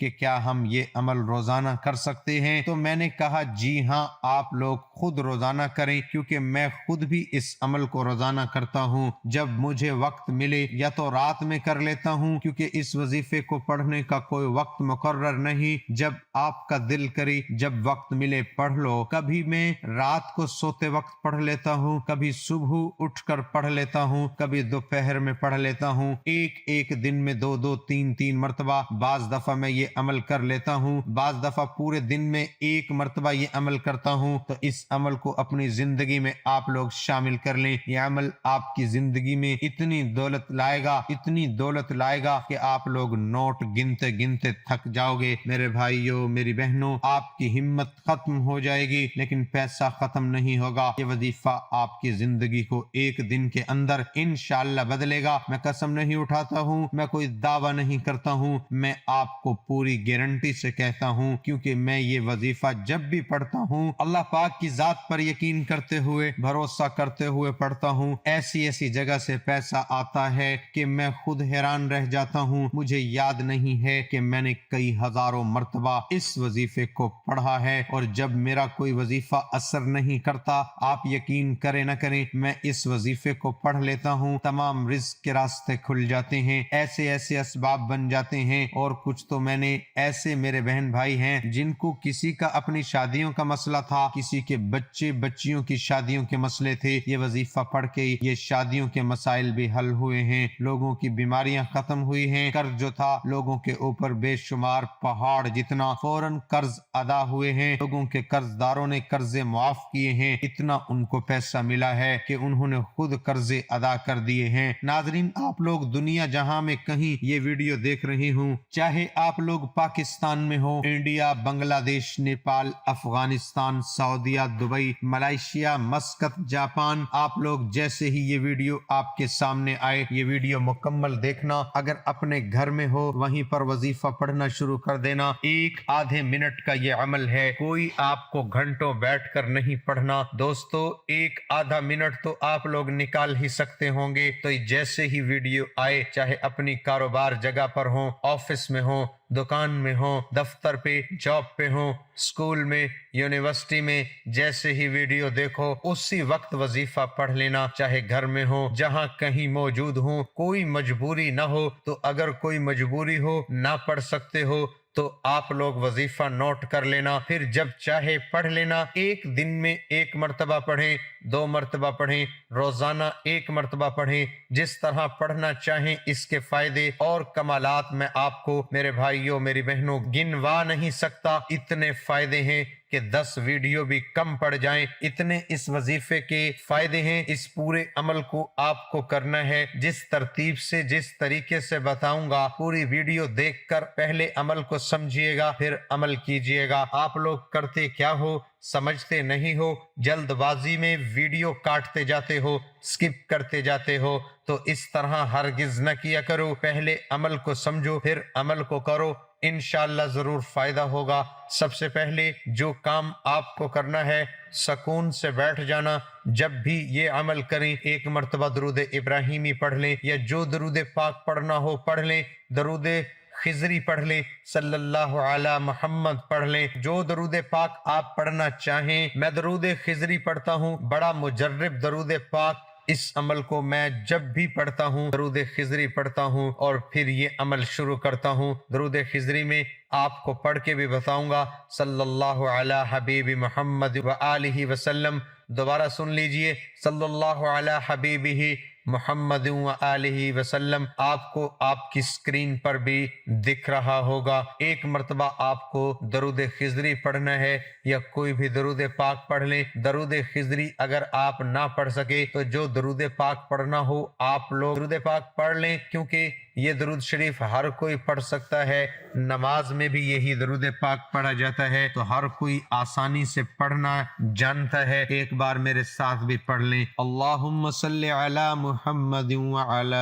کہ کیا ہم یہ عمل روزانہ کر سکتے ہیں؟ تو میں نے کہا جی ہاں، آپ لوگ خود روزانہ کریں، کیونکہ میں خود بھی اس عمل کو روزانہ کرتا ہوں۔ جب مجھے وقت ملے یا تو رات میں کر لیتا ہوں، کیونکہ اس وظیفے کو پڑھنے کا کوئی وقت مقرر نہیں، جب آپ کا دل کرے جب وقت ملے پڑھ لو۔ کبھی میں رات کو سوتے وقت پڑھ لیتا ہوں، کبھی صبح اٹھ کر پڑھ لیتا ہوں، کبھی دوپہر میں پڑھ لیتا ہوں، ایک دن میں 2 3 مرتبہ۔ بعض دفعہ میں یہ عمل کر لیتا ہوں، بعض دفعہ پورے دن میں 1 مرتبہ یہ عمل کرتا ہوں۔ تو اس عمل کو اپنی زندگی میں آپ لوگ شامل کر لیں۔ یہ عمل آپ کی زندگی میں اتنی دولت لائے گا، اتنی دولت لائے گا کہ آپ لوگ نوٹ گنتے گنتے تھک جاؤ گے۔ میرے بھائیوں، میری بہنوں، آپ کی ہمت ختم ہو جائے گی لیکن پیسہ ختم نہیں ہوگا۔ یہ وظیفہ آپ کی زندگی کو 1 دن کے اندر انشاءاللہ بدلے گا۔ میں قسم نہیں اٹھاتا ہوں، میں کوئی دعویٰ نہیں کرتا ہوں، میں آپ کو پوری گارنٹی سے کہتا ہوں، کیونکہ میں یہ وظیفہ جب بھی پڑھتا ہوں اللہ پاک کی ذات پر یقین کرتے ہوئے، بھروسہ کرتے ہوئے پڑھتا ہوں، ایسی جگہ سے پیسہ آتا ہے کہ میں خود حیران رہ جاتا ہوں۔ مجھے یاد نہیں ہے کہ میں نے کئی ہزاروں مرتبہ اس وظیفے کو پڑھا ہے، اور جب میرا کوئی وظیفہ اثر نہیں کرتا، آپ یقین کریں نہ کریں، میں اس وظیفے کو پڑھ لیتا ہوں، تمام رزق کے راستے کھل جاتے ہیں، ایسے اسباب بن جاتے ہیں۔ اور کچھ تو میں نے ایسے میرے بہن بھائی ہیں جن کو کسی کا اپنی شادیوں کا مسئلہ تھا، کسی کے بچیوں کی شادیوں کے مسئلے تھے، یہ وظیفہ پڑھ کے یہ شادیوں کے مسائل بھی حل ہوئے ہیں، لوگوں کی بیماریاں ختم ہوئی ہیں، قرض جو تھا لوگوں کے اوپر بے شمار پہاڑ جتنا فوراً قرض ادا ہوئے ہیں، لوگوں کے قرض داروں نے قرضے معاف کیے ہیں، اتنا ان کو پیسہ ملا ہے کہ انہوں نے خود قرضے ادا کر دیے ہیں۔ ناظرین، آپ لوگ دنیا جہاں میں کہیں یہ ویڈیو دیکھ رہے ہوں، چاہے آپ لوگ پاکستان میں ہو، انڈیا، بنگلہ دیش، نیپال، افغانستان، سعودیہ، دبئی، ملائیشیا، مسقط، جاپان، آپ لوگ جیسے ہی یہ ویڈیو آپ کے سامنے آئے، یہ ویڈیو مکمل دیکھنا، اگر اپنے گھر میں ہو وہیں پر وظیفہ پڑھنا شروع کر دینا۔ 1 منٹ کا یہ عمل ہے، کوئی آپ کو گھنٹوں بیٹھ کر نہیں پڑھنا۔ دوستو، 1 منٹ تو آپ لوگ نکال ہی سکتے ہوں گے۔ تو جیسے ہی ویڈیو آئے، چاہے اپنی کاروبار جگہ پر ہوں، آفس میں ہوں، دکان میں ہوں، دفتر پہ، جاب پہ ہوں، اسکول میں، یونیورسٹی میں، جیسے ہی ویڈیو دیکھو اسی وقت وظیفہ پڑھ لینا، چاہے گھر میں ہو، جہاں کہیں موجود ہوں، کوئی مجبوری نہ ہو تو اگر کوئی مجبوری ہو نہ پڑھ سکتے ہو تو آپ لوگ وظیفہ نوٹ کر لینا، پھر جب چاہے پڑھ لینا۔ 1 دن میں 1 مرتبہ پڑھیں، 2 مرتبہ پڑھیں، روزانہ 1 مرتبہ پڑھیں، جس طرح پڑھنا چاہیں۔ اس کے فائدے اور کمالات میں آپ کو میرے بھائیوں، میری بہنوں گنوا نہیں سکتا، اتنے فائدے ہیں کہ 10 ویڈیو بھی کم پڑ جائیں، اتنے اس وظیفے کے فائدے ہیں۔ اس پورے عمل کو آپ کو کرنا ہے جس ترتیب سے، جس طریقے سے بتاؤں گا، پوری ویڈیو دیکھ کر پہلے عمل کو سمجھیے گا، پھر عمل کیجیے گا۔ آپ لوگ کرتے کیا ہو، سمجھتے نہیں ہو، جلد بازی میں ویڈیو کاٹتے جاتے ہو، سکپ کرتے جاتے ہو، تو اس طرح ہرگز نہ کیا کرو۔ پہلے عمل کو سمجھو، پھر عمل کو کرو، انشاءاللہ ضرور فائدہ ہوگا۔ سب سے پہلے جو کام آپ کو کرنا ہے، سکون سے بیٹھ جانا۔ جب بھی یہ عمل کریں، 1 مرتبہ درود ابراہیمی پڑھ لیں، یا جو درود پاک پڑھنا ہو پڑھ لیں، درود خضری پڑھ لیں، صلی اللہ علی محمد پڑھ لیں، جو درود پاک آپ پڑھنا چاہیں۔ میں درود خضری پڑھتا ہوں، بڑا مجرب درود پاک، اس عمل کو میں جب بھی پڑھتا ہوں درود خضری پڑھتا ہوں اور پھر یہ عمل شروع کرتا ہوں۔ درود خضری میں آپ کو پڑھ کے بھی بتاؤں گا، صلی اللہ علی حبیب محمد وآلہ وسلم۔ دوبارہ سن لیجئے، صلی اللہ علی حبیبہ محمد وآلہ وسلم۔ آپ کو آپ کی سکرین پر بھی دکھ رہا ہوگا۔ 1 مرتبہ آپ کو درود خضری پڑھنا ہے، یا کوئی بھی درود پاک پڑھ لیں۔ درود خضری اگر آپ نہ پڑھ سکے تو جو درود پاک پڑھنا ہو آپ لوگ درود پاک پڑھ لیں، کیونکہ یہ درود شریف ہر کوئی پڑھ سکتا ہے، نماز میں بھی یہی درود پاک پڑھا جاتا ہے، تو ہر کوئی آسانی سے پڑھنا جانتا ہے۔ ایک بار میرے ساتھ بھی پڑھ لیں، اللہم صلی علی محمد وعلی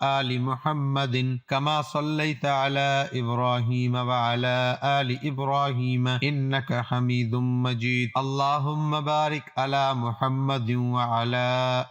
آل محمد کما صلیت علی ابراہیم وعلی آل ابراہیم انک حمید مجید، اللہم بارک علی محمد وعلی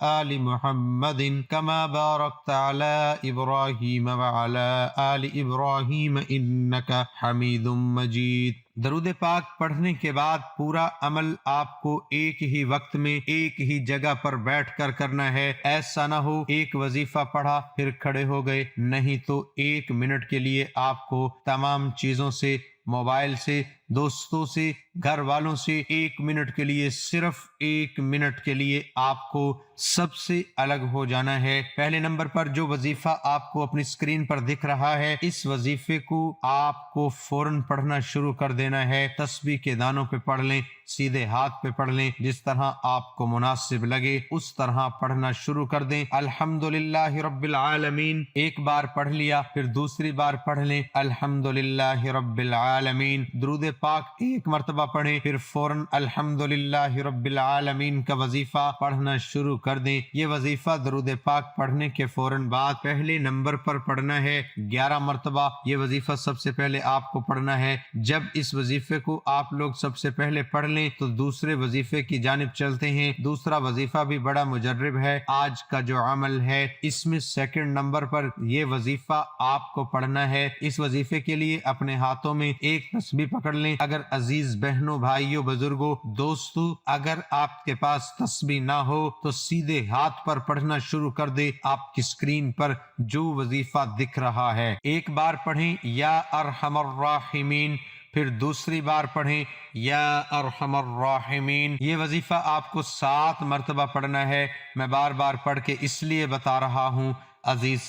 آل محمد کما بارکت علی ابراہیم وعلى آل ابراہیم انک حمید مجید۔ درود پاک پڑھنے کے بعد پورا عمل آپ کو ایک ہی وقت میں ایک ہی جگہ پر بیٹھ کر کرنا ہے۔ ایسا نہ ہو ایک وظیفہ پڑھا پھر کھڑے ہو گئے، نہیں تو 1 منٹ کے لیے آپ کو تمام چیزوں سے، موبائل سے، دوستوں سے، گھر والوں سے 1 منٹ کے لیے، صرف 1 منٹ کے لیے آپ کو سب سے الگ ہو جانا ہے۔ پہلے نمبر پر جو وظیفہ آپ کو اپنی اسکرین پر دکھ رہا ہے، اس وظیفے کو آپ کو فوراً پڑھنا شروع کر دینا ہے۔ تسبیح کے دانوں پہ پڑھ لیں، سیدھے ہاتھ پہ پڑھ لیں، جس طرح آپ کو مناسب لگے اس طرح پڑھنا شروع کر دیں۔ الحمدللہ رب العالمین ایک بار پڑھ لیا، پھر دوسری بار پڑھ لیں الحمدللہ رب العالمین۔ درود پاک ایک مرتبہ پڑھیں، پھر فوراً الحمدللہ رب العالمین کا وظیفہ پڑھنا شروع کر دیں۔ یہ وظیفہ درود پاک پڑھنے کے فوراً بعد پہلے نمبر پر پڑھنا ہے 11 مرتبہ۔ یہ وظیفہ سب سے پہلے آپ کو پڑھنا ہے۔ جب اس وظیفے کو آپ لوگ سب سے پہلے پڑھ لیں تو دوسرے وظیفے کی جانب چلتے ہیں۔ دوسرا وظیفہ بھی بڑا مجرب ہے۔ آج کا جو عمل ہے اس میں سیکنڈ نمبر پر یہ وظیفہ آپ کو پڑھنا ہے۔ اس وظیفے کے لیے اپنے ہاتھوں میں ایک تسبیح پکڑ لیں۔ اگر عزیز بہنوں، بھائیوں، بزرگوں، دوستوں، اگر آپ کے پاس تسبیح نہ ہو تو سیدھے ہاتھ پر پڑھنا شروع کر دے۔ آپ کی اسکرین پر جو وظیفہ دکھ رہا ہے ایک بار پڑھیں یا ارحم الراحمین، پھر دوسری بار پڑھیں یا ارحم الراحمین۔ یہ وظیفہ آپ کو 7 مرتبہ پڑھنا ہے۔ میں بار بار پڑھ کے اس لیے بتا رہا ہوں عزیز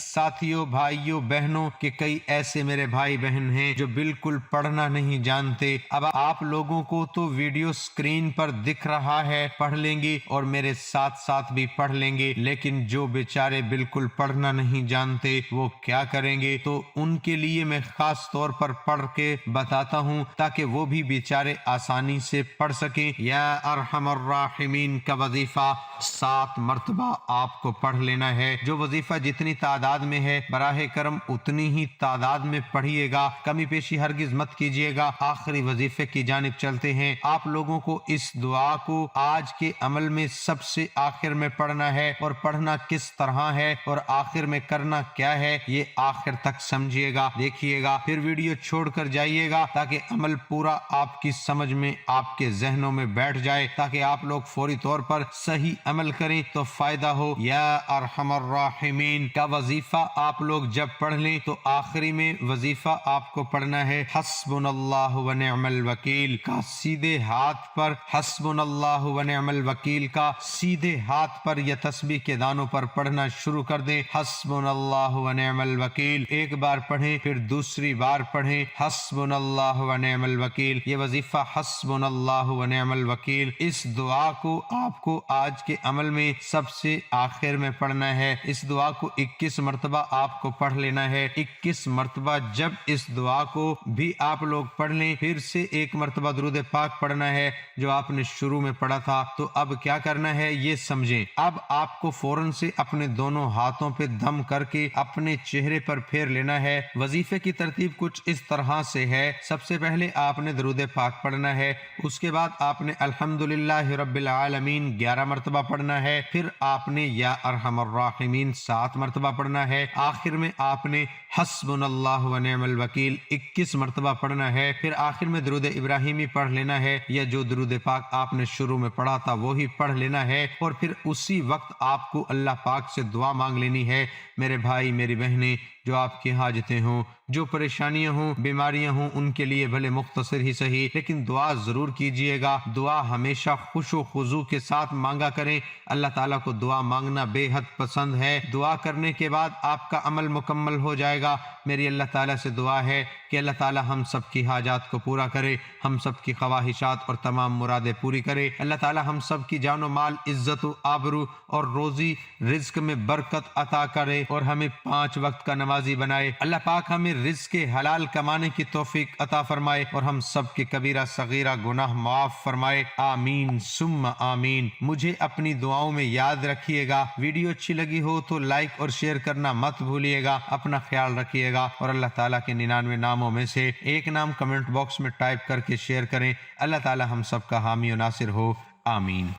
ساتھیوں، بھائیوں، بہنوں، کہ کئی ایسے میرے بھائی بہن ہیں جو بالکل پڑھنا نہیں جانتے۔ اب آپ لوگوں کو تو ویڈیو سکرین پر دکھ رہا ہے، پڑھ لیں گے اور میرے ساتھ ساتھ بھی پڑھ لیں گے، لیکن جو بیچارے بالکل پڑھنا نہیں جانتے وہ کیا کریں گے؟ تو ان کے لیے میں خاص طور پر پڑھ کے بتاتا ہوں تاکہ وہ بھی بیچارے آسانی سے پڑھ سکیں۔ یا ارحم الراحمین کا وظیفہ 7 مرتبہ آپ کو پڑھ لینا ہے۔ جو وظیفہ جتنی تعداد میں ہے براہ کرم اتنی ہی تعداد میں پڑھیے گا، کمی پیشی ہرگز مت کیجیے گا۔ آخری وظیفے کی جانب چلتے ہیں۔ آپ لوگوں کو اس دعا کو آج کے عمل میں سب سے آخر میں پڑھنا ہے، اور پڑھنا کس طرح ہے اور آخر میں کرنا کیا ہے یہ آخر تک سمجھیے گا، دیکھیے گا، پھر ویڈیو چھوڑ کر جائیے گا تاکہ عمل پورا آپ کی سمجھ میں، آپ کے ذہنوں میں بیٹھ جائے، تاکہ آپ لوگ فوری طور پر صحیح عمل کریں تو فائدہ ہو۔ یا ارحم الراحمین کا وظیفہ آپ لوگ جب پڑھ لیں تو آخری میں وظیفہ آپ کو پڑھنا ہے حسبنا اللہ و نعم الوکیل کا سیدھے ہاتھ پر، حسبنا اللہ و نعم الوکیل کا سیدھے ہاتھ پر یا تسبیح کے دانوں پر پڑھنا شروع کر دیں۔ حسبنا اللہ و نعم الوکیل ایک بار پڑھیں، پھر دوسری بار پڑھیں حسبنا اللہ و نعم الوکیل۔ یہ وظیفہ حسبنا اللہ و نعم الوکیل، اس دعا کو آپ کو آج کے عمل میں سب سے آخر میں پڑھنا ہے۔ اس دعا کو 21 مرتبہ آپ کو پڑھ لینا ہے۔ 21 مرتبہ جب اس دعا کو بھی آپ لوگ پڑھ لیں، پھر سے 1 مرتبہ درود پاک پڑھنا ہے جو آپ نے شروع میں پڑھا تھا۔ تو اب کیا کرنا ہے یہ سمجھیں۔ اب آپ کو فوراً سے اپنے دونوں ہاتھوں پہ دم کر کے اپنے چہرے پر پھیر لینا ہے۔ وظیفے کی ترتیب کچھ اس طرح سے ہے۔ سب سے پہلے آپ نے درود پاک پڑھنا ہے، اس کے بعد آپ نے الحمدللہ رب العالمین 11 مرتبہ پڑھنا ہے، پھر آپ نے یا ارحم الراحمین 7 مرتبہ پڑھنا ہے، آخر میں آپ نے حسبنا اللہ و نعم الوکیل 21 مرتبہ پڑھنا ہے، پھر آخر میں درود ابراہیمی پڑھ لینا ہے، یا جو درود پاک آپ نے شروع میں پڑھا تھا وہی پڑھ لینا ہے، اور پھر اسی وقت آپ کو اللہ پاک سے دعا مانگ لینی ہے۔ میرے بھائی، میری بہنیں، جو آپ کی حاجتیں ہوں، جو پریشانیاں ہوں، بیماریاں ہوں، ان کے لیے بھلے مختصر ہی صحیح لیکن دعا ضرور کیجئے گا۔ دعا ہمیشہ خوش و خضوع کے ساتھ مانگا کریں۔ اللہ تعالیٰ کو دعا مانگنا بے حد پسند ہے۔ دعا کرنے کے بعد آپ کا عمل مکمل ہو جائے گا۔ میری اللہ تعالیٰ سے دعا ہے کہ اللہ تعالیٰ ہم سب کی حاجات کو پورا کرے، ہم سب کی خواہشات اور تمام مرادیں پوری کرے۔ اللہ تعالیٰ ہم سب کی جان و مال، عزت و آبرو اور روزی رزق میں برکت عطا کرے اور ہمیں 5 وقت کا نمازی بنائے۔ اللہ پاک ہمیں رزق حلال کمانے کی توفیق عطا فرمائے اور ہم سب کے کبیرہ صغیرہ گناہ معاف فرمائے۔ آمین ثم آمین۔ مجھے اپنی دعاؤں میں یاد رکھیے گا۔ ویڈیو اچھی لگی ہو تو لائک اور شیئر کرنا مت بھولیے گا۔ اپنا خیال رکھیے گا اور اللہ تعالیٰ کے 99 ناموں میں سے ایک نام کمنٹ باکس میں ٹائپ کر کے شیئر کریں۔ اللہ تعالیٰ ہم سب کا حامی و ناصر ہو۔ آمین۔